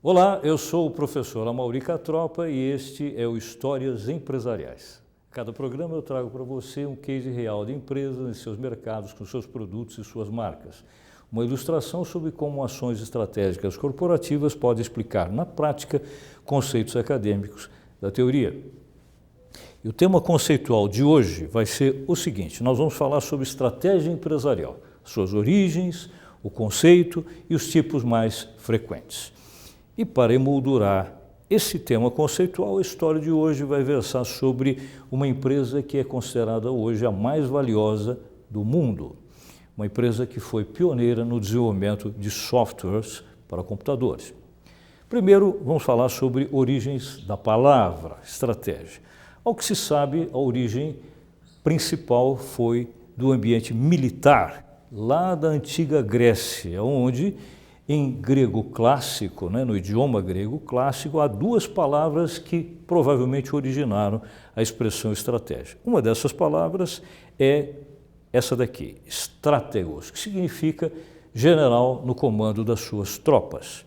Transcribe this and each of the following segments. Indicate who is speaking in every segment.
Speaker 1: Olá, eu sou o professor Amaury Catropa e este é o Histórias Empresariais. Cada programa eu trago para você um case real de empresas em seus mercados, com seus produtos e suas marcas. Uma ilustração sobre como ações estratégicas corporativas podem explicar na prática conceitos acadêmicos da teoria. E o tema conceitual de hoje vai ser o seguinte: nós vamos falar sobre estratégia empresarial, suas origens, o conceito e os tipos mais frequentes. E para emoldurar esse tema conceitual, a história de hoje vai versar sobre uma empresa que é considerada hoje a mais valiosa do mundo. Uma empresa que foi pioneira no desenvolvimento de softwares para computadores. Primeiro, vamos falar sobre origens da palavra estratégia. Ao que se sabe, a origem principal foi do ambiente militar, lá da antiga Grécia, onde em grego clássico, no idioma grego clássico, há duas palavras que provavelmente originaram a expressão estratégia. Uma dessas palavras é essa daqui, stratégos, que significa general no comando das suas tropas.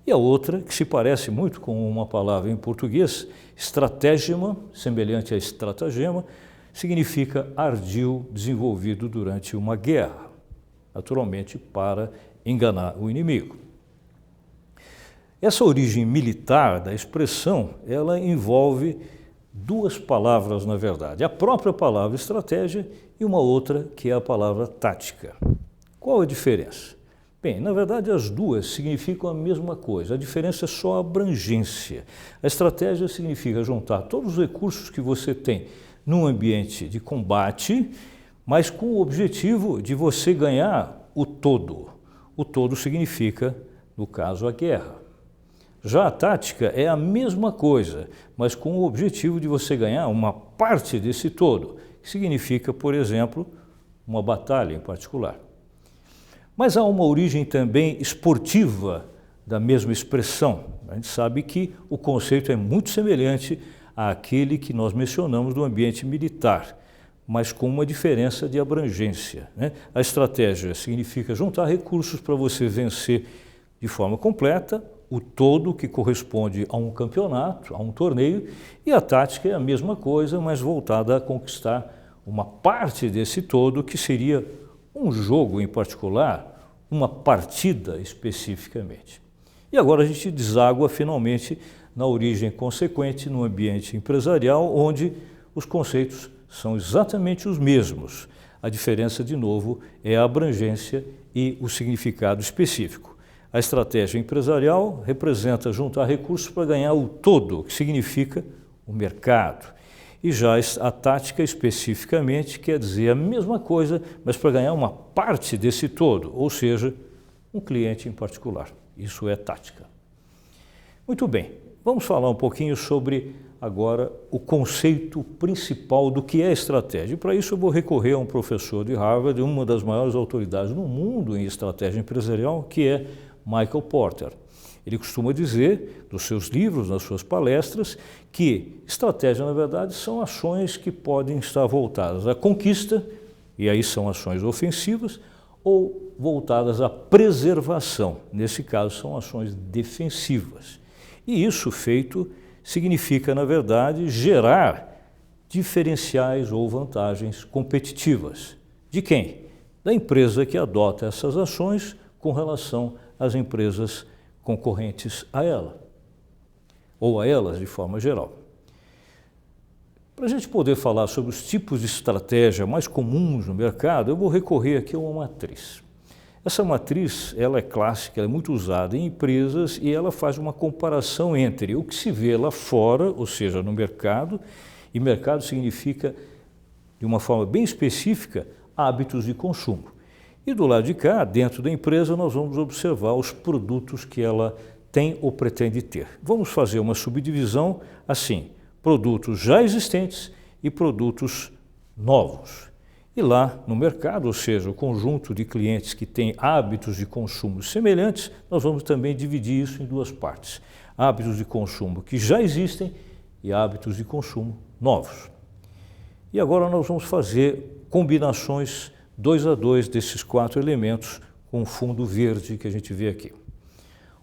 Speaker 1: E a outra, que se parece muito com uma palavra em português, estratégema, semelhante a estratagema, significa ardil desenvolvido durante uma guerra, naturalmente para enganar o inimigo. Essa origem militar da expressão, ela envolve duas palavras, na verdade. A própria palavra estratégia e uma outra que é a palavra tática. Qual a diferença? Bem, na verdade as duas significam a mesma coisa, a diferença é só a abrangência. A estratégia significa juntar todos os recursos que você tem num ambiente de combate, mas com o objetivo de você ganhar o todo. O todo significa, no caso, a guerra. Já a tática é a mesma coisa, mas com o objetivo de você ganhar uma parte desse todo, que significa, por exemplo, uma batalha em particular. Mas há uma origem também esportiva da mesma expressão. A gente sabe que o conceito é muito semelhante àquele que nós mencionamos do ambiente militar, mas com uma diferença de abrangência. A estratégia significa juntar recursos para você vencer de forma completa o todo que corresponde a um campeonato, a um torneio, e a tática é a mesma coisa, mas voltada a conquistar uma parte desse todo, que seria um jogo em particular, uma partida especificamente. E agora a gente deságua finalmente na origem consequente no ambiente empresarial, onde os conceitos são exatamente os mesmos. A diferença, de novo, é a abrangência e o significado específico. A estratégia empresarial representa juntar recursos para ganhar o todo, que significa o mercado. E já a tática especificamente quer dizer a mesma coisa, mas para ganhar uma parte desse todo, ou seja, um cliente em particular. Isso é tática. Muito bem, vamos falar um pouquinho sobre agora o conceito principal do que é estratégia. E para isso eu vou recorrer a um professor de Harvard, uma das maiores autoridades no mundo em estratégia empresarial, que é Michael Porter. Ele costuma dizer, nos seus livros, nas suas palestras, que estratégia, na verdade, são ações que podem estar voltadas à conquista, e aí são ações ofensivas, ou voltadas à preservação. Nesse caso, são ações defensivas. E isso feito significa, na verdade, gerar diferenciais ou vantagens competitivas. De quem? Da empresa que adota essas ações com relação às empresas concorrentes a ela, ou a elas de forma geral. Para a gente poder falar sobre os tipos de estratégia mais comuns no mercado, eu vou recorrer aqui a uma matriz. Essa matriz, ela é clássica, ela é muito usada em empresas e ela faz uma comparação entre o que se vê lá fora, ou seja, no mercado, e mercado significa, de uma forma bem específica, hábitos de consumo. E do lado de cá, dentro da empresa, nós vamos observar os produtos que ela tem ou pretende ter. Vamos fazer uma subdivisão assim, produtos já existentes e produtos novos. E lá no mercado, ou seja, o conjunto de clientes que têm hábitos de consumo semelhantes, nós vamos também dividir isso em duas partes. Hábitos de consumo que já existem e hábitos de consumo novos. E agora nós vamos fazer combinações 2 a 2 desses 4 elementos com o fundo verde que a gente vê aqui.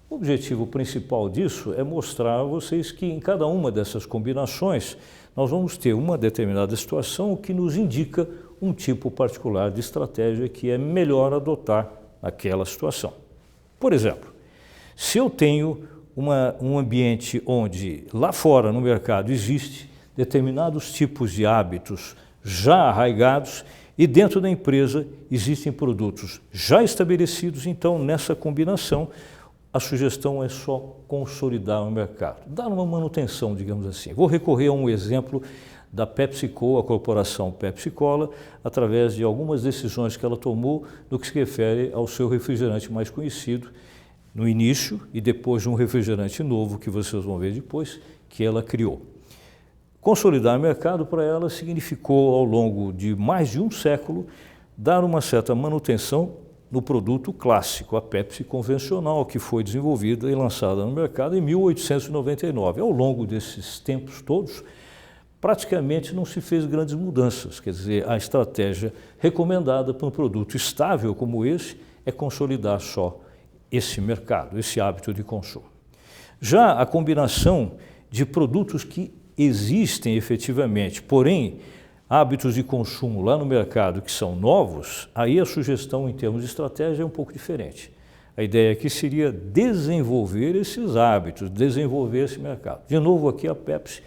Speaker 1: O objetivo principal disso é mostrar a vocês que em cada uma dessas combinações nós vamos ter uma determinada situação que nos indica um tipo particular de estratégia que é melhor adotar naquela situação. Por exemplo, se eu tenho um ambiente onde lá fora no mercado existe determinados tipos de hábitos já arraigados e dentro da empresa existem produtos já estabelecidos, então nessa combinação a sugestão é só consolidar o mercado, dar uma manutenção, digamos assim. Vou recorrer a um exemplo da PepsiCo, a corporação Pepsi-Cola, através de algumas decisões que ela tomou no que se refere ao seu refrigerante mais conhecido, no início e depois de um refrigerante novo, que vocês vão ver depois, que ela criou. Consolidar o mercado para ela significou, ao longo de mais de um século, dar uma certa manutenção no produto clássico, a Pepsi convencional, que foi desenvolvida e lançada no mercado em 1899. Ao longo desses tempos todos, praticamente não se fez grandes mudanças, quer dizer, a estratégia recomendada para um produto estável como esse é consolidar só esse mercado, esse hábito de consumo. Já a combinação de produtos que existem efetivamente, porém hábitos de consumo lá no mercado que são novos, aí a sugestão em termos de estratégia é um pouco diferente. A ideia aqui seria desenvolver esses hábitos, desenvolver esse mercado. De novo aqui a Pepsi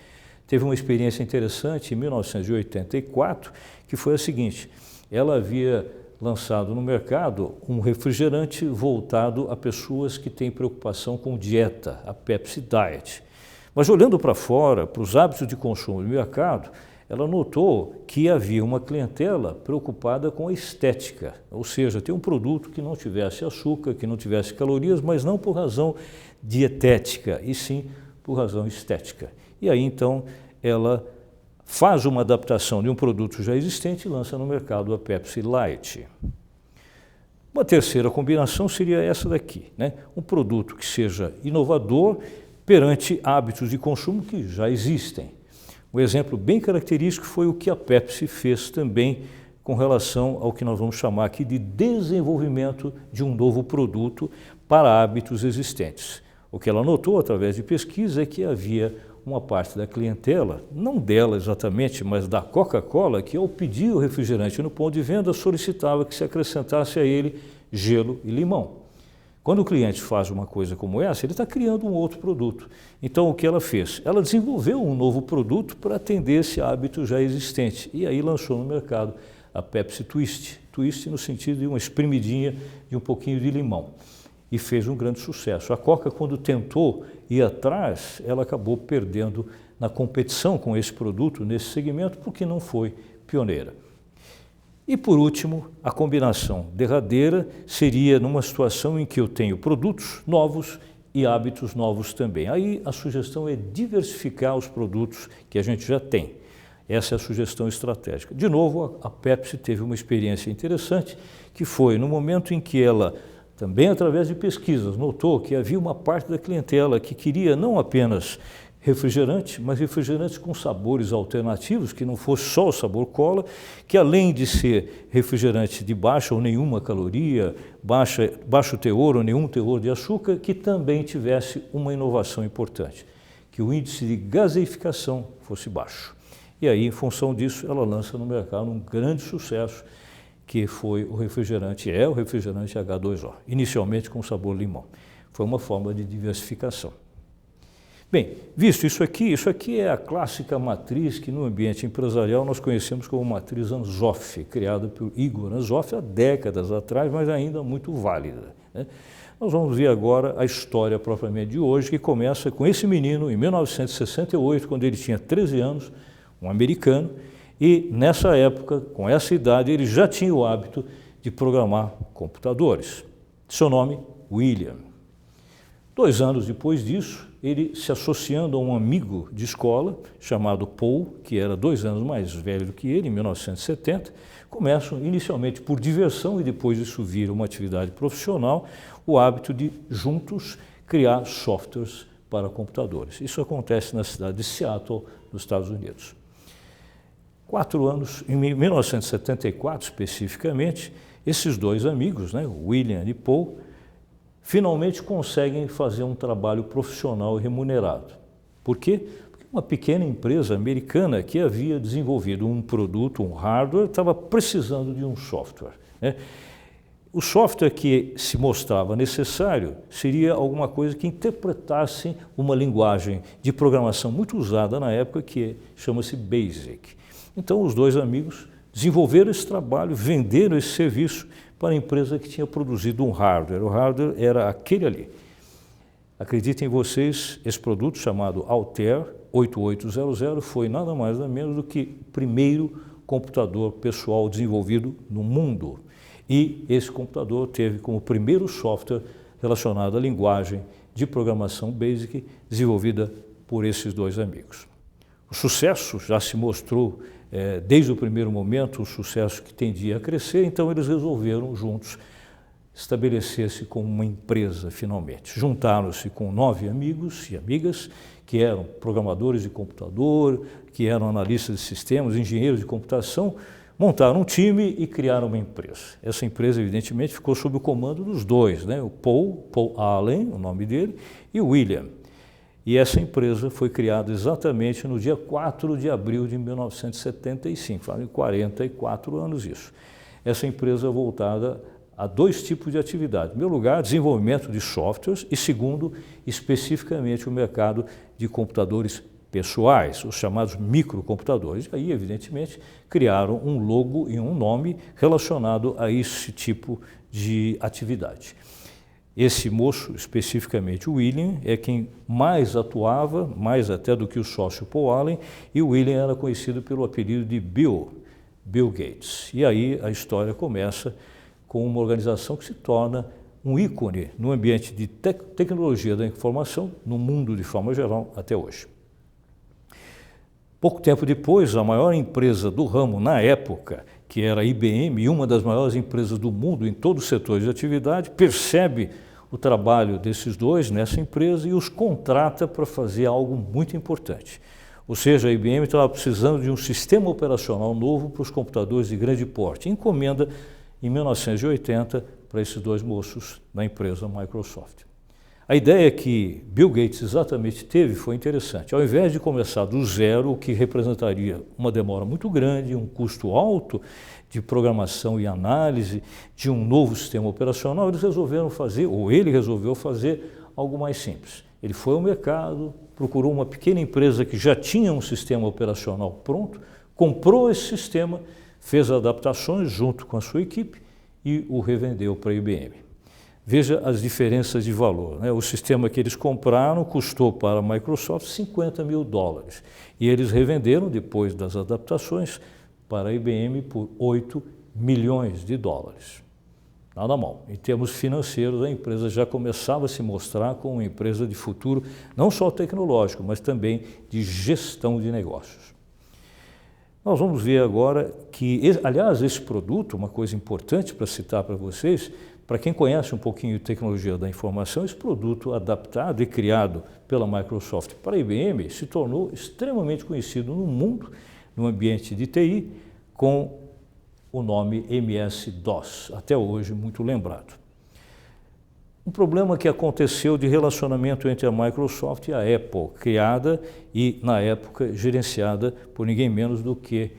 Speaker 1: teve uma experiência interessante em 1984, que foi a seguinte: ela havia lançado no mercado um refrigerante voltado a pessoas que têm preocupação com dieta, a Pepsi Diet. Mas olhando para fora, para os hábitos de consumo do mercado, ela notou que havia uma clientela preocupada com a estética, ou seja, ter um produto que não tivesse açúcar, que não tivesse calorias, mas não por razão dietética, e sim por razão estética. E aí então ela faz uma adaptação de um produto já existente e lança no mercado a Pepsi Light. Uma terceira combinação seria essa daqui, né? Um produto que seja inovador perante hábitos de consumo que já existem. Um exemplo bem característico foi o que a Pepsi fez também com relação ao que nós vamos chamar aqui de desenvolvimento de um novo produto para hábitos existentes. O que ela notou através de pesquisa é que havia uma parte da clientela, não dela exatamente, mas da Coca-Cola, que ao pedir o refrigerante no ponto de venda solicitava que se acrescentasse a ele gelo e limão. Quando o cliente faz uma coisa como essa, ele está criando um outro produto. Então, o que ela fez? Ela desenvolveu um novo produto para atender esse hábito já existente e aí lançou no mercado a Pepsi Twist. Twist no sentido de uma espremidinha de um pouquinho de limão. E fez um grande sucesso. A Coca, quando tentou ir atrás, ela acabou perdendo na competição com esse produto, nesse segmento, porque não foi pioneira. E, por último, a combinação derradeira seria numa situação em que eu tenho produtos novos e hábitos novos também. Aí a sugestão é diversificar os produtos que a gente já tem. Essa é a sugestão estratégica. De novo, a Pepsi teve uma experiência interessante, que foi no momento em que ela, também através de pesquisas, notou que havia uma parte da clientela que queria não apenas refrigerante, mas refrigerantes com sabores alternativos, que não fosse só o sabor cola, que além de ser refrigerante de baixa ou nenhuma caloria, baixo teor ou nenhum teor de açúcar, que também tivesse uma inovação importante, que o índice de gaseificação fosse baixo. E aí, em função disso, ela lança no mercado um grande sucesso, que foi o refrigerante H2O, inicialmente com sabor limão. Foi uma forma de diversificação. Bem, visto isso aqui é a clássica matriz que no ambiente empresarial nós conhecemos como matriz Anzoff, criada por Igor Anzoff há décadas atrás, mas ainda muito válida, né? Nós vamos ver agora a história propriamente de hoje, que começa com esse menino em 1968, quando ele tinha 13 anos, um americano, e nessa época, com essa idade, ele já tinha o hábito de programar computadores. Seu nome, William. 2 anos depois disso, ele se associando a um amigo de escola chamado Paul, que era 2 anos mais velho do que ele, em 1970, começam inicialmente por diversão e depois disso vira uma atividade profissional, o hábito de juntos criar softwares para computadores. Isso acontece na cidade de Seattle, nos Estados Unidos. 4 anos, em 1974 especificamente, esses 2 amigos, né, William e Paul, finalmente conseguem fazer um trabalho profissional e remunerado. Por quê? Porque uma pequena empresa americana que havia desenvolvido um produto, um hardware, estava precisando de um software, né? O software que se mostrava necessário seria alguma coisa que interpretasse uma linguagem de programação muito usada na época, que chama-se BASIC. Então, os dois amigos desenvolveram esse trabalho, venderam esse serviço para a empresa que tinha produzido um hardware. O hardware era aquele ali. Acreditem vocês, esse produto chamado Altair 8800 foi nada mais nada menos do que o primeiro computador pessoal desenvolvido no mundo. E esse computador teve como primeiro software relacionado à linguagem de programação BASIC desenvolvida por esses dois amigos. O sucesso já se mostrou desde o primeiro momento, um sucesso que tendia a crescer, então eles resolveram juntos estabelecer-se como uma empresa finalmente. Juntaram-se com 9 amigos e amigas que eram programadores de computador, que eram analistas de sistemas, engenheiros de computação, montaram um time e criaram uma empresa. Essa empresa, evidentemente, ficou sob o comando dos dois, né? O Paul Allen, o nome dele, e o William. E essa empresa foi criada exatamente no dia 4 de abril de 1975, fazem 44 anos isso. Essa empresa voltada a 2 tipos de atividade. Em primeiro lugar, desenvolvimento de softwares e, segundo, especificamente o mercado de computadores pessoais, os chamados microcomputadores. E aí, evidentemente, criaram um logo e um nome relacionado a esse tipo de atividade. Esse moço, especificamente o William, é quem mais atuava, mais até do que o sócio Paul Allen, e o William era conhecido pelo apelido de Bill Gates. E aí a história começa com uma organização que se torna um ícone no ambiente de tecnologia da informação, no mundo de forma geral, até hoje. Pouco tempo depois, a maior empresa do ramo na época, que era a IBM, uma das maiores empresas do mundo em todos os setores de atividade, percebe o trabalho desses dois nessa empresa e os contrata para fazer algo muito importante. Ou seja, a IBM estava precisando de um sistema operacional novo para os computadores de grande porte. Encomenda em 1980 para esses dois moços da empresa Microsoft. A ideia que Bill Gates exatamente teve foi interessante. Ao invés de começar do zero, o que representaria uma demora muito grande, um custo alto de programação e análise de um novo sistema operacional, eles resolveram fazer, ou ele resolveu fazer, algo mais simples. Ele foi ao mercado, procurou uma pequena empresa que já tinha um sistema operacional pronto, comprou esse sistema, fez adaptações junto com a sua equipe e o revendeu para a IBM. Veja as diferenças de valor, né? O sistema que eles compraram custou para a Microsoft $50 mil e eles revenderam, depois das adaptações, para a IBM por $8 milhões. Nada mal. Em termos financeiros, a empresa já começava a se mostrar como uma empresa de futuro, não só tecnológico, mas também de gestão de negócios. Nós vamos ver agora que, aliás, esse produto, uma coisa importante para citar para vocês, para quem conhece um pouquinho de tecnologia da informação, esse produto adaptado e criado pela Microsoft para a IBM se tornou extremamente conhecido no mundo, no ambiente de TI, com o nome MS-DOS, até hoje muito lembrado. Um problema que aconteceu de relacionamento entre a Microsoft e a Apple, criada e, na época, gerenciada por ninguém menos do que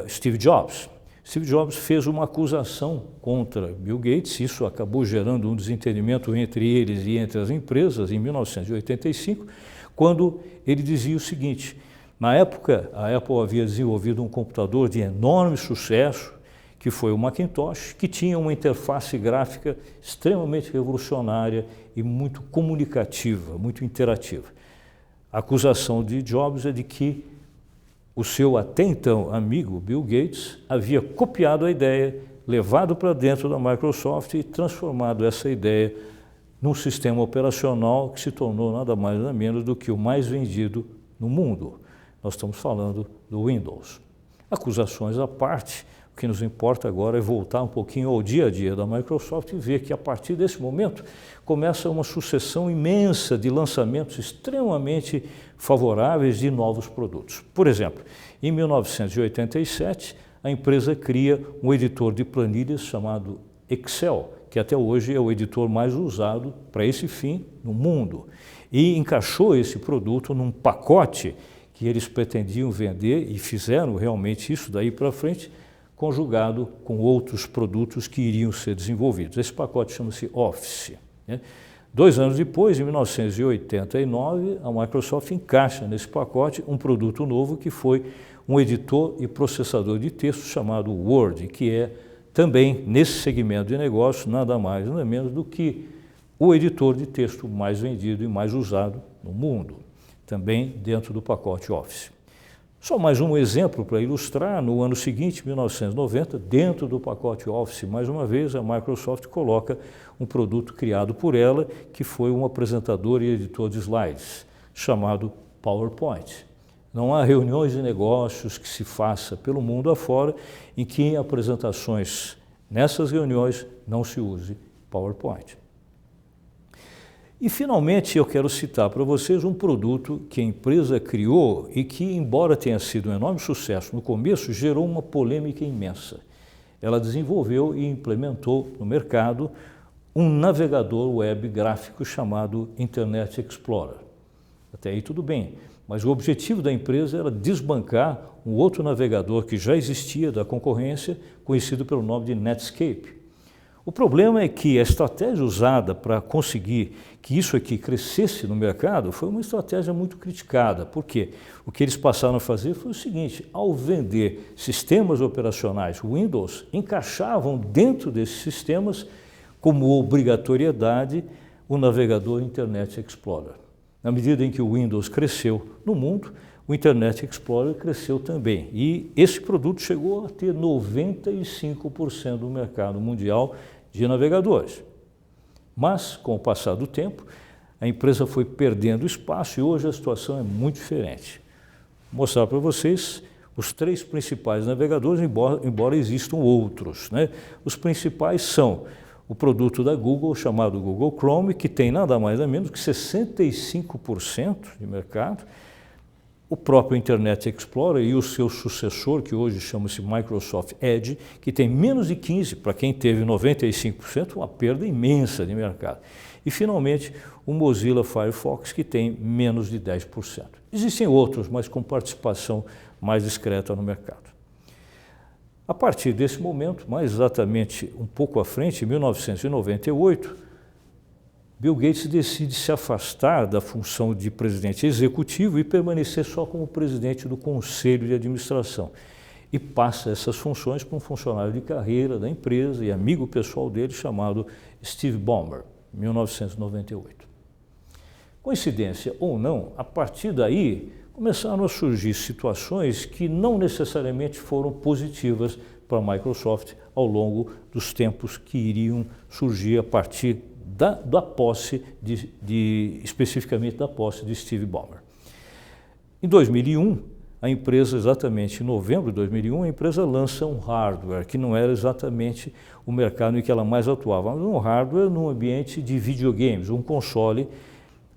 Speaker 1: Steve Jobs. Steve Jobs fez uma acusação contra Bill Gates, isso acabou gerando um desentendimento entre eles e entre as empresas em 1985, quando ele dizia o seguinte: na época, a Apple havia desenvolvido um computador de enorme sucesso, que foi o Macintosh, que tinha uma interface gráfica extremamente revolucionária e muito comunicativa, muito interativa. A acusação de Jobs é de que o seu até então amigo Bill Gates havia copiado a ideia, levado para dentro da Microsoft e transformado essa ideia num sistema operacional que se tornou nada mais nada menos do que o mais vendido no mundo. Nós estamos falando do Windows. Acusações à parte, o que nos importa agora é voltar um pouquinho ao dia a dia da Microsoft e ver que a partir desse momento começa uma sucessão imensa de lançamentos extremamente favoráveis de novos produtos. Por exemplo, em 1987, a empresa cria um editor de planilhas chamado Excel, que até hoje é o editor mais usado para esse fim no mundo. E encaixou esse produto num pacote que eles pretendiam vender e fizeram realmente isso daí para frente, conjugado com outros produtos que iriam ser desenvolvidos. Esse pacote chama-se Office, né? 2 anos depois, em 1989, a Microsoft encaixa nesse pacote um produto novo que foi um editor e processador de texto chamado Word, que é também, nesse segmento de negócio, nada mais, nada menos do que o editor de texto mais vendido e mais usado no mundo, também dentro do pacote Office. Só mais um exemplo para ilustrar, no ano seguinte, 1990, dentro do pacote Office, mais uma vez, a Microsoft coloca um produto criado por ela, que foi um apresentador e editor de slides, chamado PowerPoint. Não há reuniões de negócios que se faça pelo mundo afora em que em apresentações nessas reuniões não se use PowerPoint. E, finalmente, eu quero citar para vocês um produto que a empresa criou e que, embora tenha sido um enorme sucesso no começo, gerou uma polêmica imensa. Ela desenvolveu e implementou no mercado um navegador web gráfico chamado Internet Explorer. Até aí tudo bem, mas o objetivo da empresa era desbancar um outro navegador que já existia da concorrência, conhecido pelo nome de Netscape. O problema é que a estratégia usada para conseguir que isso aqui crescesse no mercado foi uma estratégia muito criticada. Por quê? O que eles passaram a fazer foi o seguinte: ao vender sistemas operacionais Windows, encaixavam dentro desses sistemas como obrigatoriedade o navegador Internet Explorer. Na medida em que o Windows cresceu no mundo, o Internet Explorer cresceu também. E esse produto chegou a ter 95% do mercado mundial de navegadores. Mas, com o passar do tempo, a empresa foi perdendo espaço e hoje a situação é muito diferente. Vou mostrar para vocês os 3 principais navegadores, embora existam outros, né? Os principais são o produto da Google, chamado Google Chrome, que tem nada mais nada menos que 65% de mercado, o próprio Internet Explorer e o seu sucessor, que hoje chama-se Microsoft Edge, que tem menos de 15%, para quem teve 95%, uma perda imensa de mercado. E, finalmente, o Mozilla Firefox, que tem menos de 10%. Existem outros, mas com participação mais discreta no mercado. A partir desse momento, mais exatamente um pouco à frente, em 1998, Bill Gates decide se afastar da função de presidente executivo e permanecer só como presidente do conselho de administração. E passa essas funções para um funcionário de carreira da empresa e amigo pessoal dele chamado Steve Ballmer, em 1998. Coincidência ou não, a partir daí começaram a surgir situações que não necessariamente foram positivas para a Microsoft ao longo dos tempos que iriam surgir a partir da posse, especificamente da posse de Steve Ballmer. Em 2001, a empresa, exatamente em novembro de 2001, a empresa lança um hardware que não era exatamente o mercado em que ela mais atuava, mas um hardware num ambiente de videogames, um console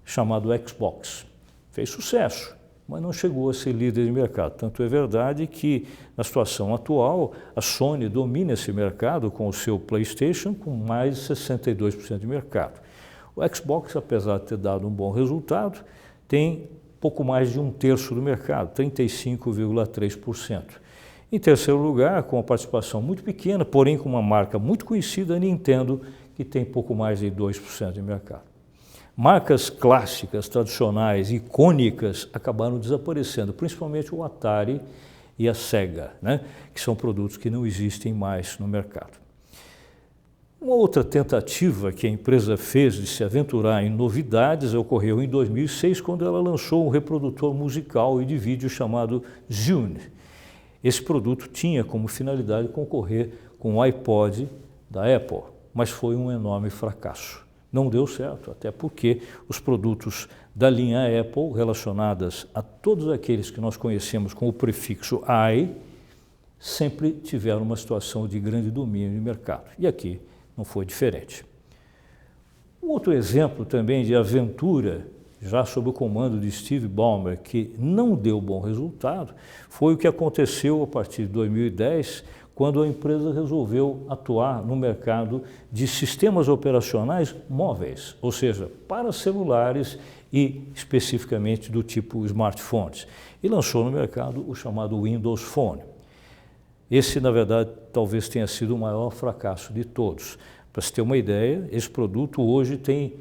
Speaker 1: chamado Xbox. Fez sucesso, mas não chegou a ser líder de mercado. Tanto é verdade que, na situação atual, a Sony domina esse mercado com o seu PlayStation com mais de 62% de mercado. O Xbox, apesar de ter dado um bom resultado, tem pouco mais de 1/3 do mercado, 35,3%. Em terceiro lugar, com uma participação muito pequena, porém com uma marca muito conhecida, a Nintendo, que tem pouco mais de 2% de mercado. Marcas clássicas, tradicionais, icônicas, acabaram desaparecendo, principalmente o Atari e a Sega, né? Que são produtos que não existem mais no mercado. Uma outra tentativa que a empresa fez de se aventurar em novidades ocorreu em 2006, quando ela lançou um reprodutor musical e de vídeo chamado Zune. Esse produto tinha como finalidade concorrer com o iPod da Apple, mas foi um enorme fracasso. Não deu certo, até porque os produtos da linha Apple, relacionadas a todos aqueles que nós conhecemos com o prefixo i, sempre tiveram uma situação de grande domínio de mercado. E aqui não foi diferente. Um outro exemplo também de aventura, já sob o comando de Steve Ballmer, que não deu bom resultado, foi o que aconteceu a partir de 2010 quando a empresa resolveu atuar no mercado de sistemas operacionais móveis, ou seja, para celulares e especificamente do tipo smartphones, e lançou no mercado o chamado Windows Phone. Esse, na verdade, talvez tenha sido o maior fracasso de todos. Para se ter uma ideia, esse produto hoje tem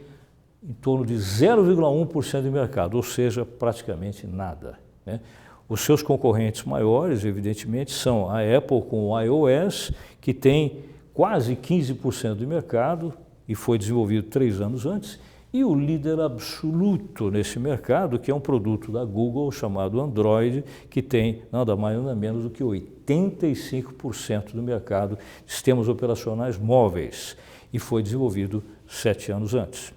Speaker 1: em torno de 0,1% de mercado, ou seja, praticamente nada, né? Os seus concorrentes maiores, evidentemente, são a Apple com o iOS, que tem quase 15% de mercado e foi desenvolvido 3 anos antes, e o líder absoluto nesse mercado, que é um produto da Google chamado Android, que tem nada mais nada menos do que 85% do mercado de sistemas operacionais móveis e foi desenvolvido 7 anos antes.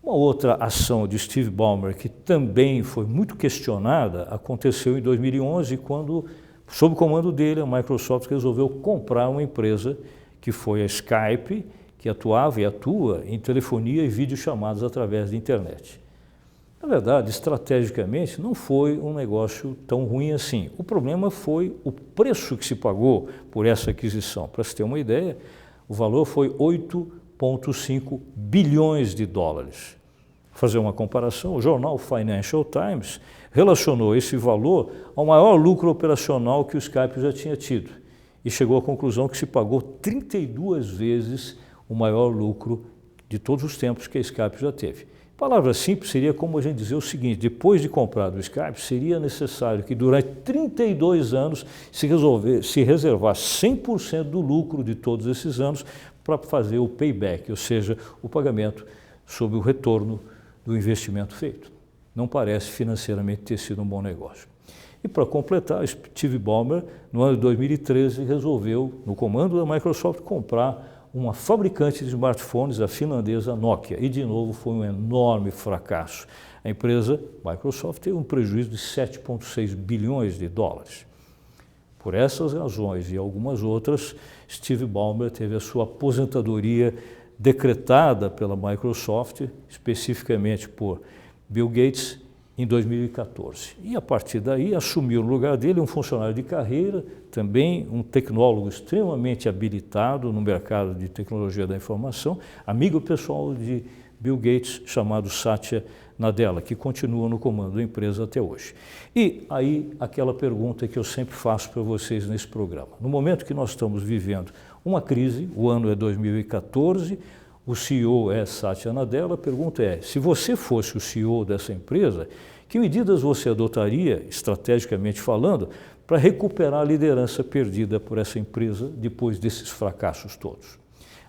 Speaker 1: Uma outra ação de Steve Ballmer que também foi muito questionada aconteceu em 2011, quando, sob o comando dele, a Microsoft resolveu comprar uma empresa que foi a Skype, que atuava e atua em telefonia e videochamadas através da internet. Na verdade, estrategicamente, não foi um negócio tão ruim assim. O problema foi o preço que se pagou por essa aquisição. Para se ter uma ideia, o valor foi 8,5 bilhões de dólares. Fazer uma comparação, o jornal Financial Times relacionou esse valor ao maior lucro operacional que o Skype já tinha tido e chegou à conclusão que se pagou 32 vezes o maior lucro de todos os tempos que a Skype já teve. Palavra simples, seria como a gente dizer o seguinte: depois de comprar o Skype, seria necessário que durante 32 anos se reservar 100% do lucro de todos esses anos para fazer o payback, ou seja, o pagamento sobre o retorno do investimento feito. Não parece financeiramente ter sido um bom negócio. E para completar, Steve Ballmer, no ano de 2013, resolveu, no comando da Microsoft, comprar uma fabricante de smartphones, a finlandesa Nokia, e de novo foi um enorme fracasso. A empresa Microsoft teve um prejuízo de 7,6 bilhões de dólares. Por essas razões e algumas outras, Steve Ballmer teve a sua aposentadoria decretada pela Microsoft, especificamente por Bill Gates, em 2014. E a partir daí assumiu no lugar dele um funcionário de carreira, também um tecnólogo extremamente habilitado no mercado de tecnologia da informação, amigo pessoal de Bill Gates, chamado Satya Nadella, que continua no comando da empresa até hoje. E aí aquela pergunta que eu sempre faço para vocês nesse programa. No momento que nós estamos vivendo uma crise, o ano é 2014, o CEO é Satya Nadella, a pergunta é: se você fosse o CEO dessa empresa, que medidas você adotaria, estrategicamente falando, para recuperar a liderança perdida por essa empresa depois desses fracassos todos?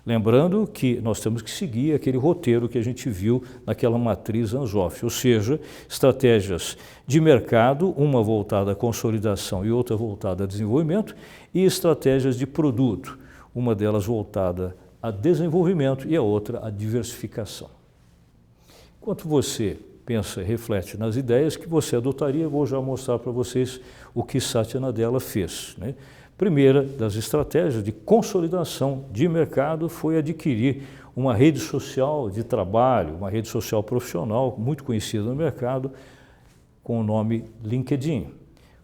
Speaker 1: Lembrando que nós temos que seguir aquele roteiro que a gente viu naquela matriz Anzoff, ou seja, estratégias de mercado, uma voltada à consolidação e outra voltada a desenvolvimento, e estratégias de produto, uma delas voltada a desenvolvimento e a outra a diversificação. Enquanto você pensa e reflete nas ideias que você adotaria, eu vou já mostrar para vocês o que Satya Nadella fez, né? Primeira das estratégias de consolidação de mercado foi adquirir uma rede social de trabalho, uma rede social profissional muito conhecida no mercado, com o nome LinkedIn.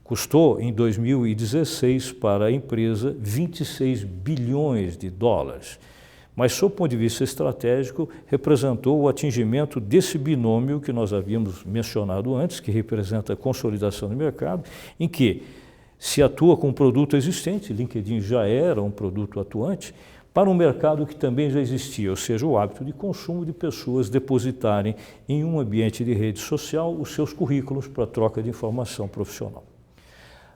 Speaker 1: Custou, em 2016, para a empresa 26 bilhões de dólares. Mas, sob o ponto de vista estratégico, representou o atingimento desse binômio que nós havíamos mencionado antes, que representa a consolidação do mercado, em que se atua com um produto existente, LinkedIn já era um produto atuante, para um mercado que também já existia, ou seja, o hábito de consumo de pessoas depositarem em um ambiente de rede social os seus currículos para troca de informação profissional.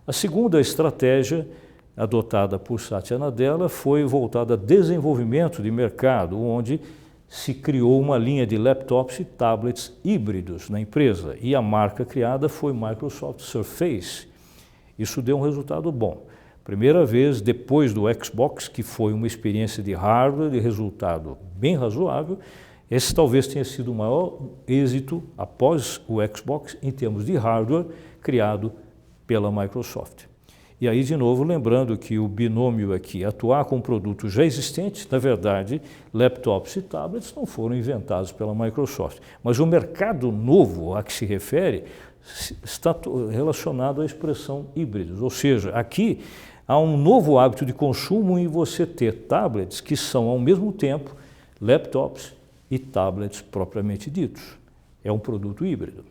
Speaker 1: A segunda estratégia adotada por Satya Nadella foi voltada a desenvolvimento de mercado, onde se criou uma linha de laptops e tablets híbridos na empresa, e a marca criada foi Microsoft Surface. Isso deu um resultado bom. Primeira vez depois do Xbox, que foi uma experiência de hardware de resultado bem razoável, esse talvez tenha sido o maior êxito após o Xbox em termos de hardware criado pela Microsoft. E aí, de novo, lembrando que o binômio aqui, atuar com produtos já existentes, na verdade, laptops e tablets não foram inventados pela Microsoft, mas o mercado novo a que se refere está relacionado à expressão híbridos, ou seja, aqui há um novo hábito de consumo em você ter tablets que são, ao mesmo tempo, laptops e tablets propriamente ditos. É um produto híbrido.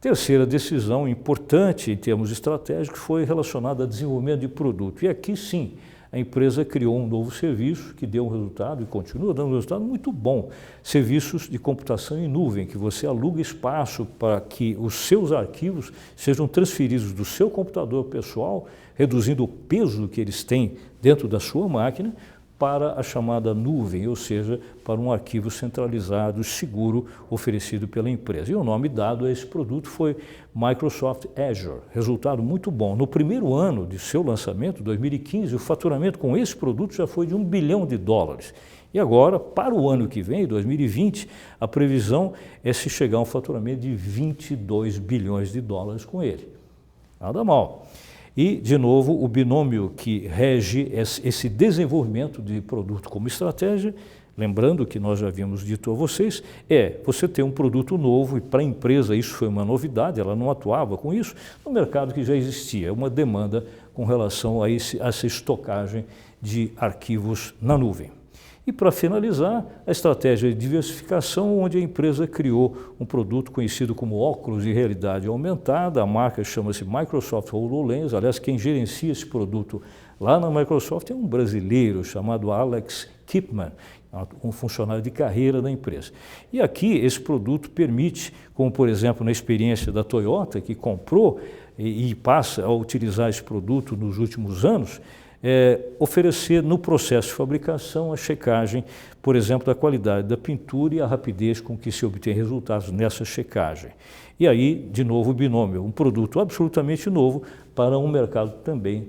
Speaker 1: Terceira decisão importante em termos estratégicos foi relacionada ao desenvolvimento de produto. E aqui sim, a empresa criou um novo serviço que deu um resultado e continua dando um resultado muito bom. Serviços de computação em nuvem, que você aluga espaço para que os seus arquivos sejam transferidos do seu computador pessoal, reduzindo o peso que eles têm dentro da sua máquina, para a chamada nuvem, ou seja, para um arquivo centralizado, seguro, oferecido pela empresa. E o nome dado a esse produto foi Microsoft Azure. Resultado muito bom. No primeiro ano de seu lançamento, 2015, o faturamento com esse produto já foi de $1 bilhão. E agora, para o ano que vem, 2020, a previsão é se chegar a um faturamento de $22 bilhões com ele. Nada mal. E, de novo, o binômio que rege esse desenvolvimento de produto como estratégia, lembrando que nós já havíamos dito a vocês, é você ter um produto novo, e para a empresa isso foi uma novidade, ela não atuava com isso, no mercado que já existia, uma demanda com relação a essa estocagem de arquivos na nuvem. E, para finalizar, a estratégia de diversificação, onde a empresa criou um produto conhecido como óculos de realidade aumentada. A marca chama-se Microsoft HoloLens. Aliás, quem gerencia esse produto lá na Microsoft é um brasileiro chamado Alex Kipman, um funcionário de carreira da empresa. E aqui esse produto permite, como por exemplo na experiência da Toyota, que comprou e passa a utilizar esse produto nos últimos anos, oferecer no processo de fabricação a checagem, por exemplo, da qualidade da pintura e a rapidez com que se obtém resultados nessa checagem. E aí, de novo, o binômio, um produto absolutamente novo para um mercado também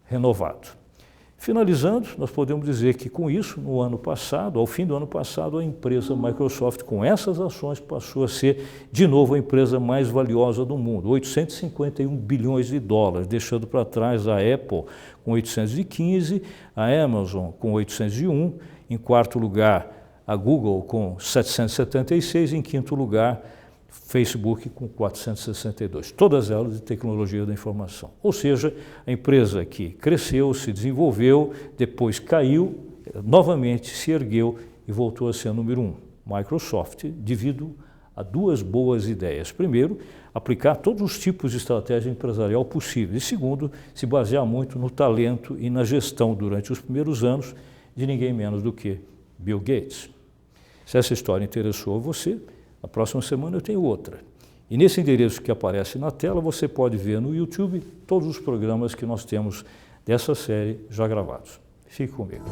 Speaker 1: renovado. Finalizando, nós podemos dizer que com isso, no ano passado, ao fim do ano passado, a empresa Microsoft, com essas ações, passou a ser, de novo, a empresa mais valiosa do mundo, $851 bilhões, deixando para trás a Apple com 815, a Amazon com 801, em quarto lugar a Google com 776, em quinto lugar Facebook com 462, todas elas de tecnologia da informação. Ou seja, a empresa que cresceu, se desenvolveu, depois caiu, novamente se ergueu e voltou a ser a número 1. Microsoft, devido a duas boas ideias. Primeiro, aplicar todos os tipos de estratégia empresarial possíveis. E segundo, se basear muito no talento e na gestão durante os primeiros anos de ninguém menos do que Bill Gates. Se essa história interessou a você, na próxima semana eu tenho outra. E nesse endereço que aparece na tela, você pode ver no YouTube todos os programas que nós temos dessa série já gravados. Fique comigo.